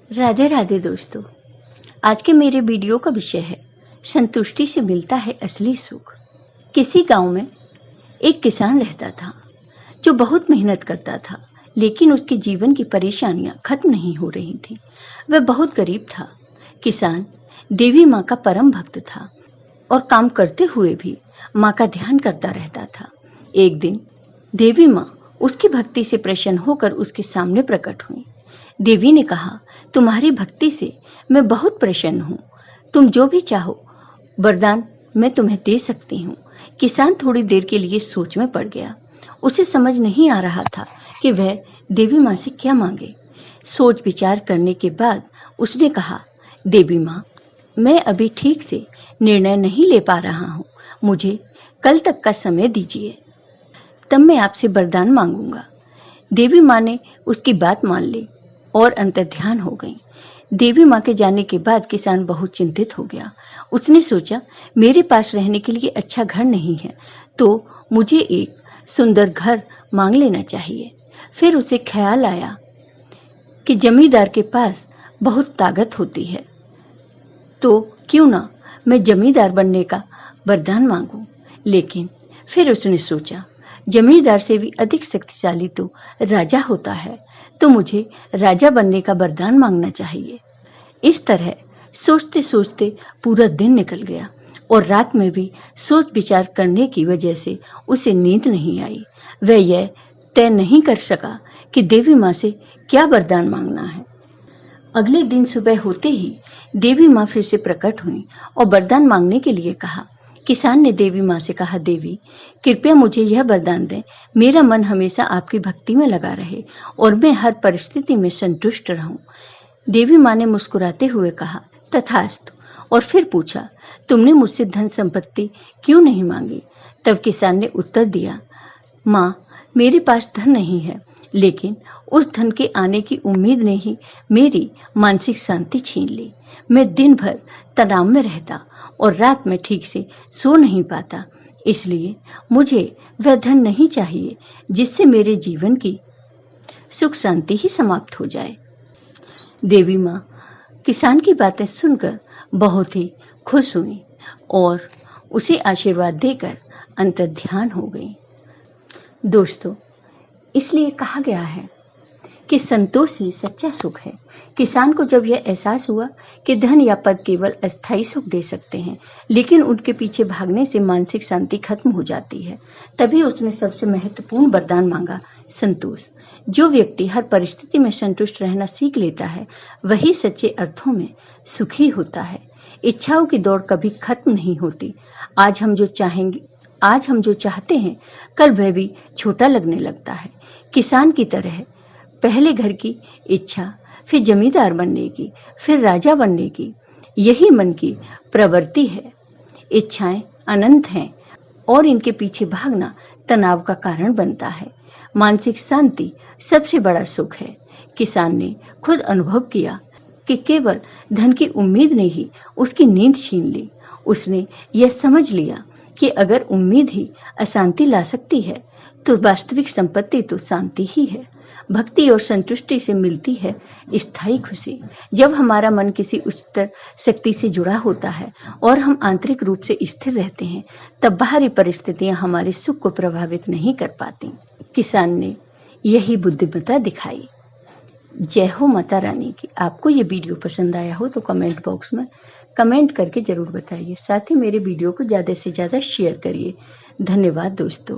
राधे राधे दोस्तों। आज के मेरे वीडियो का विषय है संतुष्टि से मिलता है असली सुख। किसी गांव में एक किसान रहता था जो बहुत मेहनत करता था, लेकिन उसके जीवन की परेशानियां खत्म नहीं हो रही थी। वह बहुत गरीब था। किसान देवी माँ का परम भक्त था और काम करते हुए भी माँ का ध्यान करता रहता था। एक दिन देवी माँ उसकी भक्ति से प्रसन्न होकर उसके सामने प्रकट हुई। देवी ने कहा, तुम्हारी भक्ति से मैं बहुत प्रसन्न हूँ। तुम जो भी चाहो वरदान मैं तुम्हें दे सकती हूँ। किसान थोड़ी देर के लिए सोच में पड़ गया। उसे समझ नहीं आ रहा था कि वह देवी माँ से क्या मांगे। सोच विचार करने के बाद उसने कहा, देवी माँ, मैं अभी ठीक से निर्णय नहीं ले पा रहा हूँ। मुझे कल तक का समय दीजिए, तब मैं आपसे वरदान मांगूंगा। देवी माँ ने उसकी बात मान ली और अंतर्ध्यान हो गई। देवी माँ के जाने के बाद किसान बहुत चिंतित हो गया। उसने सोचा, मेरे पास रहने के लिए अच्छा घर नहीं है, तो मुझे एक सुंदर घर मांग लेना चाहिए। फिर उसे ख्याल आया कि जमींदार के पास बहुत ताकत होती है, तो क्यों ना मैं जमींदार बनने का वरदान मांगूं। लेकिन फिर उसने सोचा, जमींदार से भी अधिक शक्तिशाली तो राजा होता है, तो मुझे राजा बनने का वरदान मांगना चाहिए। इस तरह सोचते सोचते पूरा दिन निकल गया और रात में भी सोच विचार करने की वजह से उसे नींद नहीं आई। वह यह तय नहीं कर सका कि देवी माँ से क्या वरदान मांगना है। अगले दिन सुबह होते ही देवी माँ फिर से प्रकट हुई और वरदान मांगने के लिए कहा। किसान ने देवी माँ से कहा, देवी कृपया मुझे यह वरदान दें, मेरा मन हमेशा आपकी भक्ति में लगा रहे और मैं हर परिस्थिति में संतुष्ट रहूं। देवी माँ ने मुस्कुराते हुए कहा, तथास्तु, और फिर पूछा, तुमने मुझसे धन संपत्ति क्यों नहीं मांगी। तब किसान ने उत्तर दिया, माँ, मेरे पास धन नहीं है, लेकिन उस धन के आने की उम्मीद ने ही मेरी मानसिक शांति छीन ली। मैं दिन भर तनाव में रहता और रात में ठीक से सो नहीं पाता, इसलिए मुझे वह धन नहीं चाहिए जिससे मेरे जीवन की सुख शांति ही समाप्त हो जाए। देवी माँ किसान की बातें सुनकर बहुत ही खुश हुई और उसे आशीर्वाद देकर अंतर्ध्यान हो गई। दोस्तों, इसलिए कहा गया है कि संतोष ही सच्चा सुख है। किसान को जब यह एहसास हुआ कि धन या पद केवल अस्थायी सुख दे सकते हैं, लेकिन उनके पीछे भागने से मानसिक शांति खत्म हो जाती है, तभी उसने सबसे महत्वपूर्ण वरदान मांगा, संतोष। जो व्यक्ति हर परिस्थिति में संतुष्ट रहना सीख लेता है, वही सच्चे अर्थों में सुखी होता है। इच्छाओं की दौड़ कभी खत्म नहीं होती। आज हम जो चाहते हैं, कल वह भी छोटा लगने लगता है। किसान की तरह पहले घर की इच्छा, फिर जमींदार बनने की, फिर राजा बनने की, यही मन की प्रवृत्ति है। इच्छाएं अनंत हैं और इनके पीछे भागना तनाव का कारण बनता है। मानसिक शांति सबसे बड़ा सुख है। किसान ने खुद अनुभव किया कि केवल धन की उम्मीद ने ही उसकी नींद छीन ली। उसने यह समझ लिया कि अगर उम्मीद ही अशांति ला सकती है, तो वास्तविक संपत्ति तो शांति ही है। भक्ति और संतुष्टि से मिलती है स्थायी खुशी। जब हमारा मन किसी उच्चतर शक्ति से जुड़ा होता है और हम आंतरिक रूप से स्थिर रहते हैं, तब बाहरी परिस्थितियां हमारे सुख को प्रभावित नहीं कर पाती। किसान ने यही बुद्धिमत्ता दिखाई। जय हो माता रानी की। आपको ये वीडियो पसंद आया हो तो कमेंट बॉक्स में कमेंट करके जरूर बताइए। साथ ही मेरे वीडियो को ज़्यादा से ज़्यादा शेयर करिए। धन्यवाद दोस्तों।